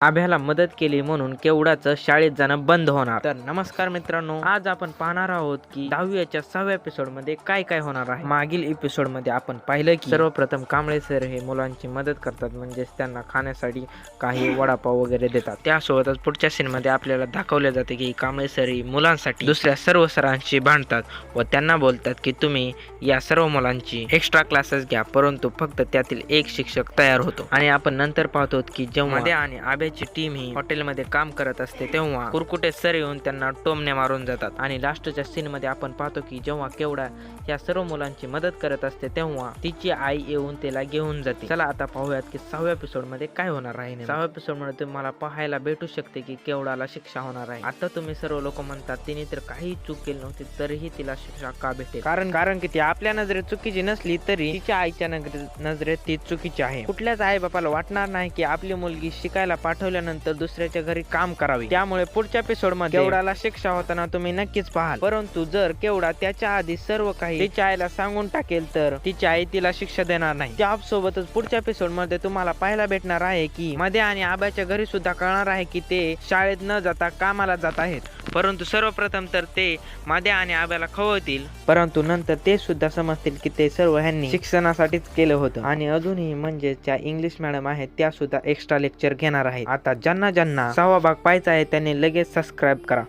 आभ्याला मदत केली म्हणून केवढाचं शाळेत जाणं बंद होणार. तर नमस्कार मित्रांनो, आज आपण पाहणार आहोत की 10वीच्या 6व्या एपिसोड मध्ये काय काय होणार आहे. मागील एपिसोड मध्ये आपण पाहिलं की सर्वप्रथम कांबळे सर हे मुलांची मदत करतात, म्हणजेच त्यांना खाण्यासाठी काही वडापाव वगैरे देतात. त्यासोबतच पुढच्या सीन मध्ये आपल्याला दाखवले जाते की कांबळे सर ही मुलांसाठी दुसऱ्या सर्व सरांशी भांडतात व त्यांना बोलतात की तुम्ही या सर्व मुलांची एक्स्ट्रा क्लासेस घ्या, परंतु फक्त त्यातील एक शिक्षक तयार होतो. आणि आपण नंतर पाहतो की जेव्हा मध्ये आणि आभ्याची टीम ही हॉटेलमध्ये काम करत असते तेव्हा कुरकुटे सर येऊन त्यांना टोमणे मारून जातात. आणि लास्टच्या सीन मध्ये आपण पाहतो की जेव्हा केवढा या सर्व मुलांची मदत करत असते तेव्हा तिची आई येऊन तिला घेऊन जाते. चला आता पाहूयात की 6व्या एपिसोड मध्ये काय होणार आहे. 6व्या एपिसोड मध्ये तुम्हाला पाहायला भेटू शकते की केवढाला शिक्षा होणार आहे. आता तुम्ही सर्व लोक म्हणतात तिने तर काही चूक केली नव्हती तरीही तिला शिक्षा का भेटेल. कारण की ती आपल्या नजरेत चुकीची नसली तरी तिच्या आईच्या नजरेत ती चुकीची आहे. कुठल्याच आई बापाला वाटणार नाही की आपली मुलगी शिकायला पाठवल्यानंतर दुसऱ्याच्या घरी काम करावे. त्यामुळे पुढच्या एपिसोड मध्ये केवढाला शिक्षा होताना तुम्ही नक्कीच पाहाल. परंतु जर केवढा त्याच्या आधी सर्व काही तिच्या आईला सांगून टाकेल तर तिची आई तिला शिक्षा देणार नाही. त्यासोबतच पुढच्या एपिसोड मध्ये तुम्हाला पाहायला भेटणार आहे की मध्ये आणि आबाच्या घरी सुद्धा कळणार आहे की ते शाळेत न जाता कामाला जात आहेत. परंतु सर्वप्रथम तर ते माद्या आणि आब्याला खवळतील, परंतु नंतर ते सुद्धा समजतील की ते सर्व ह्यांनी शिक्षणासाठीच केलं होतं. आणि अजूनही म्हणजे त्या इंग्लिश मॅडम आहेत त्या सुद्धा एक्स्ट्रा लेक्चर घेणार आहेत. आता ज्यांना 6वा भाग पाहायचा आहे त्यांनी लगेच सबस्क्राईब करा.